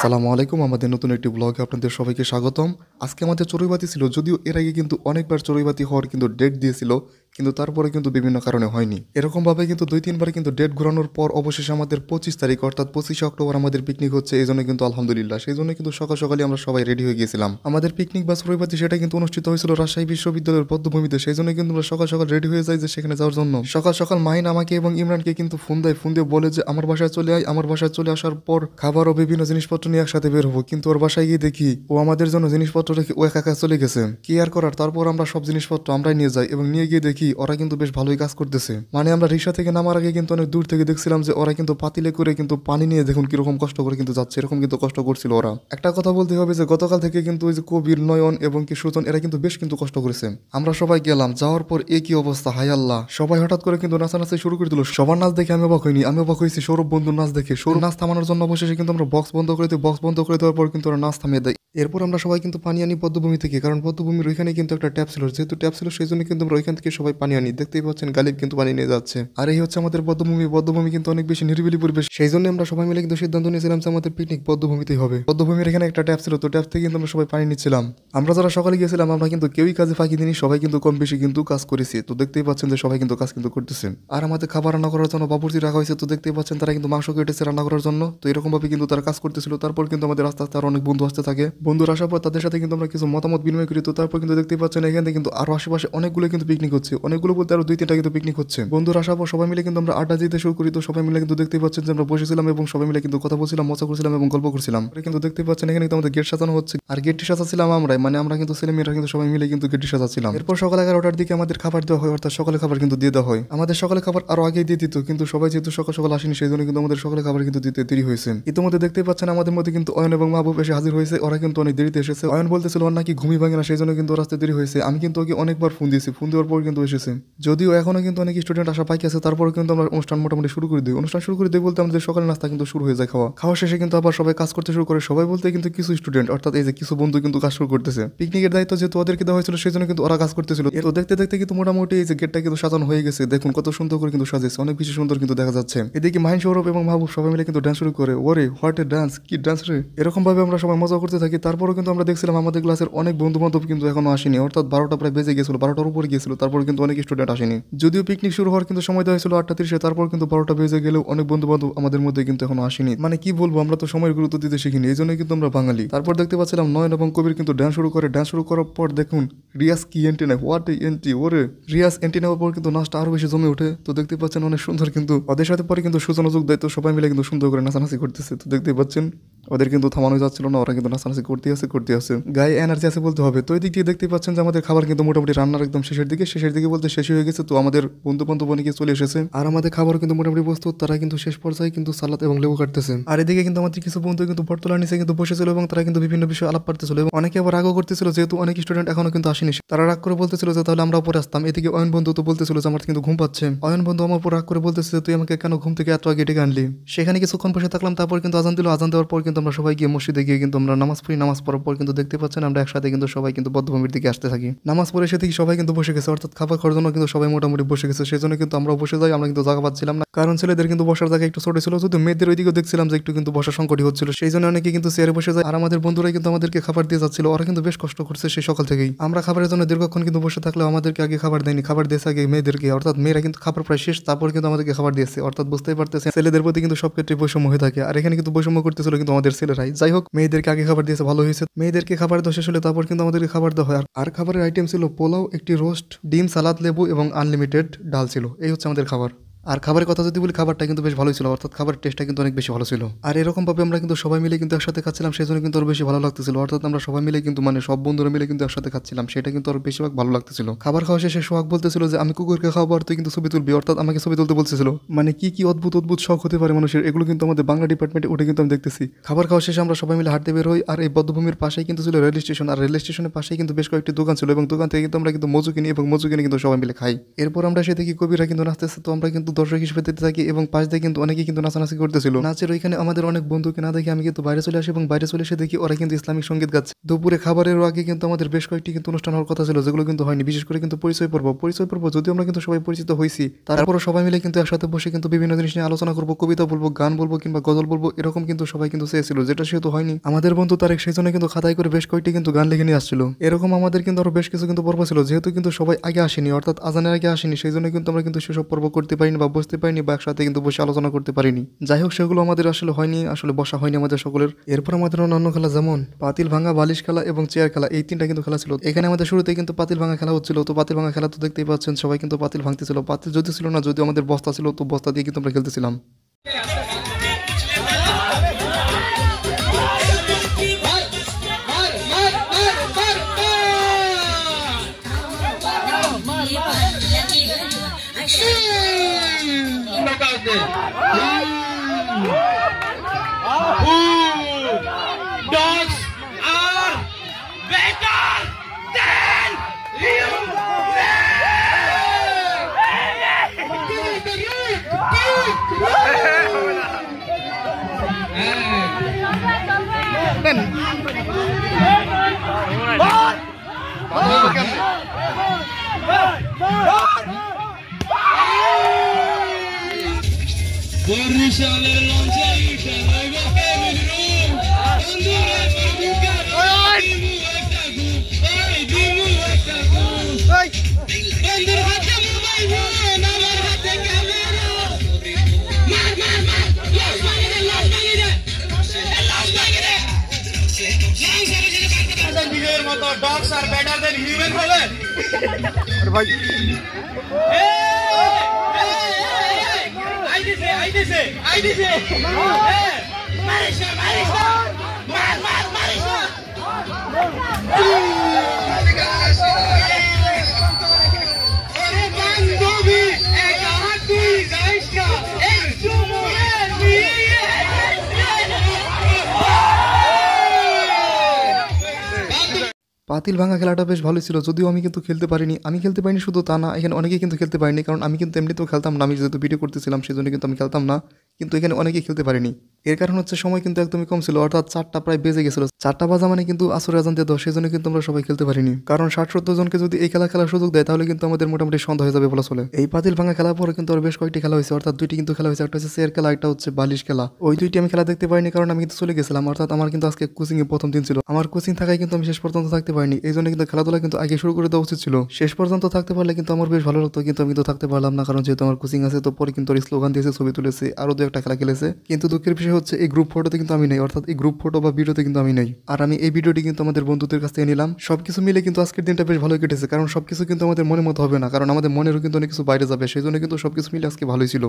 আসসালামু আলাইকুম। আমাদের নতুন একটি ব্লগে আপনাদের সবাইকে স্বাগতম। আজকে আমাদের চড়ুইবাতি ছিল, যদিও এর আগে কিন্তু অনেকবার চড়ুইবাতি হওয়ার কিন্তু ডেট দিয়েছিল, কিন্তু তারপরে কিন্তু বিভিন্ন কারণে হয়নি। এরকমভাবে কিন্তু 2-3 বার কিন্তু ডেট ঘোরানোর পর অবশেষে আমাদের 25 তারিখ অর্থাৎ 25শে অক্টোবর আমাদের পিকনিক হচ্ছে। এই জন্য কিন্তু আলহামদুলিল্লাহ, সেই জন্য কিন্তু সকাল সকালে আমরা সবাই রেডি হয়ে গিয়েছিলাম। আমাদের পিকনিক বা চড়ুইবাতি সেটা কিন্তু অনুষ্ঠিত হয়েছিল রাজশাহী বিশ্ববিদ্যালয়ের পদ্মভূমিতে। সেই জন্য কিন্তু আমরা সকাল সকাল রেডি হয়ে যাই যে সেখানে যাওয়ার জন্য। সকাল সকাল মাহিন আমাকে এবং ইমরানকে কিন্তু ফোন দিয়ে বলে যে আমার বাসায় চলে আয়। আমার বাসায় চলে আসার পর খাবার ও বিভিন্ন জিনিসপত্র নিয়ে একসাথে বের হবো, কিন্তু ওর বাসায় গিয়ে দেখি ও আমাদের জন্য জিনিসপত্র রেখে ও একা একা চলে গেছে। কি আর করার, তারপর আমরা সব জিনিসপত্র আমরাই নিয়ে যাই এবং নিয়ে গিয়ে দেখি ওরা কিন্তু বেশ ভালোই কাজ করতেছে। মানে আমরা রিক্সা থেকে নামার আগে কিন্তু অনেক দূর থেকে দেখছিলাম যে ওরা কিন্তু পাতিলে করে কিন্তু পানি নিয়ে দেখুন কিরকম কষ্ট করে কিন্তু যাচ্ছে, এরকম কিন্তু কষ্ট করছিল ওরা। একটা কথা বলতে হবে যে গতকাল থেকে কিন্তু ওই যে কবির, নয়ন এবং কি সুজন এরা কিন্তু বেশ কিন্তু কষ্ট করেছে। আমরা সবাই গেলাম, যাওয়ার পর কি অবস্থা, হাই আল্লাহ, সবাই হঠাৎ করে কিন্তু নাচানাচি শুরু করে দিল। সবার নাচ দেখে আমি অবাক হইনি, আমি অবাক হয়েছি সৌরভ বন্ধুর নাচ দেখে। সৌরভ নাচ থামানোর জন্য অবশেষে কিন্তু আমরা বক্স বন্ধ করে দিই, বক্স বন্ধ করে দেওয়ার পর কিন্তু ওরা নাচ থামিয়ে দেয়। এরপর আমরা সবাই কিন্তু পানি আনি পদ্মভূমি থেকে, কারণ পদ্মভূমির ওইখানে কিন্তু একটা ট্যাপ ছিল, যেহেতু ট্যাপ ছিল সেই জন্য কিন্তু আমরা ওইখান থেকে সবাই পানি আনি। দেখতেই পাচ্ছেন গালিব কিন্তু পানি নিয়ে যাচ্ছে। আর এই হচ্ছে আমাদের পদ্মভূমি। পদ্মভূমি কিন্তু অনেক বেশি নিরিবিলি পরিবেশ, সেই জন্য আমরা সবাই মিলে কিন্তু সিদ্ধান্ত নিয়েছিলাম যে আমাদের পিকনিক পদ্মভূমিতেই হবে। পদ্মভূমির এখানে একটা ট্যাপ ছিল, তো ট্যাপ থেকে কিন্তু আমরা সবাই পানি নিচ্ছিলাম। আমরা যারা সকালে গিয়েছিলাম আমরা কিন্তু কেউই কাজে ফাঁকি দিইনি, সবাই কিন্তু কম বেশি কিন্তু কাজ করেছি। তো দেখতেই পাচ্ছেন যে সবাই কিন্তু কাজ কিন্তু করতেছে। আর আমাদের খাবার রান্না করার জন্য বাবুর্চি রাখা হয়েছে, তো দেখতেই পাচ্ছেন তারা কিন্তু মাংস কেটেছে রান্না করার জন্য। তো এরকম ভাবে কিন্তু তারা কাজ করতেছিল। তারপর কিন্তু আমাদের আস্তে আস্তে আরো অনেক বন্ধু আসতে থাকে। বন্ধুরা আসার পর তাদের সাথে কিন্তু আমরা কিছু মতামত বিনিময় করি। তো তারপর কিন্তু দেখতেই পাচ্ছেন এখানে কিন্তু আরো আশেপাশে অনেকগুলো কিন্তু পিকনিক হচ্ছে, অনেকগুলো বলতে আরো 2-3টা কিন্তু পিকনিক হচ্ছে। বন্ধুরা আসার পর সবাই মিলে কিন্তু আমরা আড্ডা দিতে শুরু করি। তো সবাই মিলে কিন্তু দেখতেই পাচ্ছেন যে আমরা বসেছিলাম এবং সবাই মিলে কিন্তু কথা বলছিলাম, মজা করছিলাম এবং গল্প করছিলাম। কিন্তু দেখতেই পাচ্ছেন এখানে কিন্তু আমাদের গেট সাজানো হচ্ছে, আর গেটটি সাজাচ্ছিলাম আমরাই, মানে আমরা কিন্তু ছেলে মেয়েরা কিন্তু সবাই মিলে কিন্তু গেটটি সাজাচ্ছিলাম। এরপর সকাল 11টার দিকে আমাদের খাবার দেওয়া হয়, অর্থাৎ সকালে খাবার কিন্তু দিয়ে দেওয়া হয়। আমাদের সকালে খাবার আরো আগেই দিয়ে দিত, কিন্তু সবাই যেহেতু সকাল সকাল আসেনি সেই জন্য কিন্তু আমাদের সকালে খাবার কিন্তু দিতে দেরি হয়েছে। ইতিমধ্যে দেখতেই পাচ্ছেন আমাদের মধ্যে কিন্তু অয়ন এবং মাহবুব এসে হাজির হয়েছে। ওরা কিন্তু অনেক দেরিতে এসেছে। অয়ন বলতেছিল ওর নাকি ঘুমি ভাঙে না, সেই জন্য কিন্তু রাস্তায় দেরি হয়েছে। আমি কিন্তু ওকে অনেকবার ফোন দিয়েছি, ফোন দেওয়ার পর কিন্তু এসেছে। যদিও এখনো কিন্তু অনেক স্টুডেন্ট আসা বাকি আছে, তারপরে কিন্তু আমরা অনুষ্ঠান মোটামুটি শুরু করে দিই। অনুষ্ঠান শুরু করে দিই বলতে আমাদের সকালের নাস্তা কিন্তু শুরু হয়ে যায়। খাওয়া শেষে কিন্তু আবার সবাই কাজ করতে শুরু করে। সবাই বলতে কিন্তু কিছু স্টুডেন্ট, অর্থাৎ এই যে কিছু বন্ধু কিন্তু কাজ শুরু করতেছে। পিকনিকের দায়িত্ব যেহেতু ওদেরকে দেওয়া হয়েছিল সেই জন্য কিন্তু ওরা কাজ করতেছিল। তো দেখতে দেখতে কিন্তু মোটামুটি এই যে গেটটা কিন্তু সাজানো হয়ে গেছে। দেখুন কত সুন্দর করে কিন্তু সাজিয়েছে, অনেক বেশি সুন্দর কিন্তু দেখা যাচ্ছে। এদিকে মাহিন, সৌরভ এবং মাহবুব সবাই মিলে কিন্তু ডান্স শুরু করে। ওরে হোয়াট এ ডান্স, কি ডান্স রে! এরকম ভাবে আমরা সবাই মজা করতে থাকি। তারপরেও কিন্তু আমরা দেখছিলাম আমাদের ক্লাসের অনেক বন্ধু বান্ধব কিন্তু এখনো আসেনি, অর্থাৎ 12টা প্রায় বেজে গেছিল, 12টার উপরে গিয়েছিল। তারপর কিন্তু অনেক স্টুডেন্ট আসেনি। যদিও পিকনিক শুরু হওয়ার কিন্তু সময় দেওয়া হয়েছিল 8টা 30-এ, তারপর কিন্তু 12টা বেজে গেলেও অনেক বন্ধু বান্ধব আমাদের মধ্যে কিন্তু এখনো আসেনি। মানে কি বলবো, আমরা তো সময়ের গুরুত্ব দিতে শিখিনি, এই জন্যই কিন্তু আমরা বাঙালি। তারপর দেখতে পাচ্ছিলাম নয়ন এবং কবির কিন্তু ডান্স শুরু করে। ডান্স শুরু করার পর দেখুন রিয়াজ কি এন্ট্রি নেয়, হোয়াট এ এন্ট্রি! ওরে রিয়াজ এন্ট্রি নেওয়ার পর কিন্তু নাচটা আরো বেশি জমে ওঠে। তো দেখতে পাচ্ছেন অনেক সুন্দর কিন্তু ওদের সাথে পরে কিন্তু সুজন যোগ দেয়। তো সবাই মিলে কিন্তু সুন্দর করে নাচানাচি করতেছে। তো দেখতেই পাচ্ছেন ওদের কিন্তু থামানো যাচ্ছিল না, ওরা কিন্তু নাচানাচি করতে আছে গায়ে এনার্জি আছে বলতে হবে। তো এই দিক দিয়ে দেখতে পাচ্ছেন যে আমাদের খাবার কিন্তু মোটামুটি রান্নার একদম শেষের দিকে বলতে শেষ হয়ে গেছে। তো আমাদের বন্ধু বান্ধব অনেকে চলে এসেছে, আর আমাদের খাবার কিন্তু মোটামুটি প্রস্তুত। তারা কিন্তু শেষ পর্যায়ে কিন্তু সালাদ এবং লেবু কাটতেছে। আর এদিকে কিন্তু আমাদের কিছু বন্ধু কিন্তু বটতলার নিচে কিন্তু বসেছিল এবং তারা কিন্তু বিভিন্ন বিষয়ে আলাপ করতেছিল এবং অনেকে আবার রাগও করতেছিল, যেহেতু অনেক স্টুডেন্ট এখনো কিন্তু আসেনি। তারা রাগ করে বলতেছিল যে তাহলে আমরা পরে আসতাম। এদিকে অয়ন বন্ধু তো বলতেছিল যে আমার কিন্তু ঘুম পাচ্ছে। অয়ন বন্ধু আমার উপর রাগ করে বলতেছে তুই আমাকে কেন ঘুম থেকে এত আগে ডেকে আনলি। সেখানে কিছুক্ষণ বসে থাকলাম, তারপর কিন্তু আজান দিল। আজান দেওয়ার পর কিন্তু আমরা সবাই গিয়ে মসজিদে গিয়ে কিন্তু আমরা নামাজ পড়ি। নামাজ পড়ার পর কিন্তু দেখতে পাচ্ছেন আমরা একসাথে কিন্তু সবাই কিন্তু পদ্মভূমির দিকে আসতে থাকি। নামাজ পড়ে এসে থেকে সবাই কিন্তু বসে গেছে, অর্থাৎ খাবার খাওয়ার জন্য কিন্তু সবাই মোটামুটি বসে গেছে। সেই জন্য কিন্তু আমরা বসে যাই, আমরা কিন্তু জায়গা পাচ্ছিলাম না, কারণ ছেলেদের কিন্তু বসার জায়গা একটু ছোট ছিল। শুধু মেয়েদের ওইদিকেও দেখছিলাম যে একটু কিন্তু বসার সংকটই হচ্ছিল, সেই জন্য অনেকে কিন্তু চেয়ারে বসে যায়। আর আমাদের বন্ধুরা কিন্তু আমাদেরকে খাবার দিয়ে যাচ্ছিল, ওরা কিন্তু বেশ কষ্ট করছে সেই সকাল থেকেই। আমরা খাবারের জন্য দীর্ঘক্ষণ কিন্তু বসে থাকলেও আমাদেরকে আগে খাবার দেয়নি, খাবার দিয়েছে আগে মেয়েদেরকে, অর্থাৎ মেয়েরা কিন্তু খাবার প্রায় শেষ, তারপর কিন্তু আমাদেরকে খাবার দিয়েছে। অর্থাৎ বুঝতেই পারতেছে ছেলেদের প্রতি কিন্তু সব ক্ষেত্রে বৈষম্য হয়ে থাকে, আর এখানে কিন্তু বৈষম্য করতেছিল কিন্তু আমাদের ছেলেরাই। যাই হোক, মেয়েদেরকে আগে খাবার দিয়েছে, ভালো হয়েছে। মেয়েদেরকে খাবার দেওয়া শেষ হলে তারপর কিন্তু আমাদেরকে খাবার দেওয়া হয়। আর খাবারের আইটেম ছিল পোলাও, একটি রোস্ট, ডিম, সালাদ, লেবু এবং আনলিমিটেড ডাল ছিল। এই হচ্ছে আমাদের খাবার। আর খাবারের কথা যদি বলি, খাবারটা কিন্তু বেশ ভালোই ছিল, অর্থাৎ খাবারের টেস্টটা কিন্তু অনেক বেশি ভালো ছিল। আর এরকম ভাবে আমরা কিন্তু সবাই মিলে কিন্তু একসাথে খাচ্ছিলাম, সেই জন্য কিন্তু আরো বেশি ভালো লাগতেছিল। অর্থাৎ আমরা সবাই মিলে কিন্তু মানে সব বন্ধুরা মিলে কিন্তু একসাথে খাচ্ছিলাম, সেটা কিন্তু আরো বেশিরভাগ ভালো লাগতেছিল। খাবার খাওয়া শেষে সোহাগ বলতেছিল যে আমি কুকুরকে খাওয়াবো আর তুই কিন্তু ছবি তুলবি, অর্থাৎ আমাকে ছবি তুলতে বলতেছিল। মানে কি অদ্ভুত অদ্ভুত শখ হতে পারে মানুষের, এগুলো কিন্তু আমাদের বাংলা ডিপার্টমেন্টে উঠে কিন্তু আমি দেখতেছি। খাবার খাওয়া শেষে আমরা সবাই মিলে হাঁটতে বের হই, আর এই বদ্ধভূমির পাশেই কিন্তু ছিল রেল স্টেশন, আর রেল স্টেশনের পাশেই কিন্তু বেশ কয়েকটি দোকান ছিল এবং দোকান থেকে কিন্তু আমরা কিন্তু মজু কিনি এবং মজু কিনে কিন্তু সবাই মিলে খাই। এরপর আমরা সে দেখি কবিরা কিন্তু নাচতেছে, তো আমরা কিন্তু কিন্তু দর্শক হিসেবে দেখতে থাকি এবং পাশ দিয়ে কিন্তু অনেকেই কিন্তু নাচানাচি করতেছিল। নাচের ওইখানে আমাদের অনেক বন্ধুকে না দেখে আমি কিন্তু বাইরে চলে আসি এবং বাইরে চলে এসে দেখি ওরা কিন্তু ইসলামিক সঙ্গীত গাচ্ছে। দুপুরে খাবারের আগে কিন্তু আমাদের বেশ কয়েকটি কিন্তু অনুষ্ঠান হওয়ার কথা ছিল, যেগুলো কিন্তু হয়নি। বিশেষ করে কিন্তু পরিচয় পর্ব যদিও আমরা কিন্তু সবাই পরিচিত হয়েছি, তারপরে সবাই মিলে কিন্তু একসাথে বসে কিন্তু বিভিন্ন জিনিস নিয়ে আলোচনা করবো, কবিতা বলবো, গান বলবো কিংবা গজল বলবো, এরকম কিন্তু সবাই কিন্তু চেয়েছিল, যেটা সেহেতু হয়নি। আমাদের বন্ধু তারেক সেই জন্য কিন্তু খাতায় করে বেশ কয়েকটি কিন্তু গান লিখে নিয়ে আসছিল। এরকম আমাদের কিন্তু আরো বেশ কিছু কিন্তু পর্ব ছিল, যেহেতু কিন্তু সবাই আগে আসেনি, অর্থাৎ আজানের আগে আসেনি, সেই জন্য কিন্তু আমরা কিন্তু সেসব পর্ব করতে পারিনি বা বসতে পারিনি বা একসাথে কিন্তু বসে আলোচনা করতে পারিনি। যাই হোক, সেগুলো আমাদের আসলে হয়নি, আসলে বসা হয়নি আমাদের সকলের। এরপর আমাদের অন্যান্য খেলা যেমন পাতিল ভাঙা, বালিশ খেলা এবং চেয়ার খেলা, এই তিনটা কিন্তু খেলা ছিল। এখানে আমাদের শুরুতে কিন্তু পাতিল ভাঙা খেলা হচ্ছিল। তো পাতিল ভাঙা খেলা তো দেখতেই পাচ্ছেন, সবাই কিন্তু পাতিল ভাঙতেছিল। পাতিল যদি ছিল না, যদিও আমাদের বস্তা ছিল, তো বস্তা দিয়ে কিন্তু আমরা খেলতেছিলাম। Dogs are better than বরিশালের লঞ্চে উঠে রইব ফ্যামিলি রুম বন্ধুরা বন্ধুরা দিমু একটা গু ওই দিমু একটা গু ওই বন্ধুর হাতে মোবাইল ফোন আমার হাতে ক্যামেরা মার মার মার লস ভাঙে দে নিজের মতো dogs are better then human হবে আরে ভাই আইডিসে মারিশা মার মারিশা আরে বান্ধবী একা তুই যাইস না একটু মনে নিয়ে পাতিল ভাঙা খেলাটা বেশ ভালোই ছিল, যদিও আমি কিন্তু খেলতে পারিনি। আমি খেলতে পারিনি শুধু তা না, এখানে অনেকেই কিন্তু খেলতে পারিনি, কারণ আমি কিন্তু এমনিতেও খেলতাম না। আমি যেহেতু ভিডিও করতেছিলাম সেই জন্য কিন্তু আমি খেলতাম না, কিন্তু এখানে অনেকেই খেলতে পারিনি। এর কারণ হচ্ছে সময় কিন্তু একদমই কম ছিল, অর্থাৎ 4টা প্রায় বেজে গেছিল। 4টা বাজা মানে কিন্তু আসরে আজান দিয়ে দাও, সেই জন্য কিন্তু আমরা সবাই খেলতে পারিনি। কারণ 60-70 জনকে যদি এই খেলা খেলার সুযোগ দেয়, তাহলে কিন্তু আমাদের মোটামুটি সন্ধ্যা হয়ে যাবে বলা চলে। এই পাতিল ভাঙা খেলার পরে কিন্তু আরো বেশ কয়েকটি খেলা হয়েছে, অর্থাৎ 2টি কিন্তু খেলা হয়েছে। একটা হচ্ছে চেয়ার খেলা, একটা হচ্ছে বালিশ খেলা। ওই 2টি আমি খেলা দেখতে পারিনি, কারণ আমি কিন্তু চলে গেছিলাম। অর্থাৎ আমার কিন্তু আজকে কোচিং এ প্রথম দিন ছিল। আমার কোচিং থাকায় কিন্তু আমি শেষ পর্যন্ত থাকতে পারিনি। এই জন্য কিন্তু খেলাধুলা কিন্তু আগে শুরু করে দেওয়া উচিত ছিল। শেষ পর্যন্ত থাকতে পারলে কিন্তু আমার বেশ ভালো লাগতো, কিন্তু আমি তো থাকতে পারলাম না, কারণ যেহেতু আমার কোচিং আছে। তো পরে কিন্তু স্লোগান দিয়েছে, ছবি তুলেছে, আরো 2-1টা খেলা খেলেছে। কিন্তু দুঃখের বিষয় হচ্ছে এই গ্রুপ ফটোতে কিন্তু আমি নেই, অর্থাৎ এই গ্রুপ ফটো বা ভিডিওতে কিন্তু আমি নেই। আর আমি এই ভিডিওটি কিন্তু আমাদের বন্ধুদের কাছ থেকে নিলাম। সবকিছু মিলে কিন্তু আজকের দিনটা বেশ ভালোই কেটেছে, কারণ সবকিছু কিন্তু আমাদের মনের মতো হবে না, কারণ আমাদের মনেরও কিন্তু অনেক কিছু বাইরে যাবে। সেই জন্য কিন্তু সবকিছু মিলে আজকে ভালোই ছিল।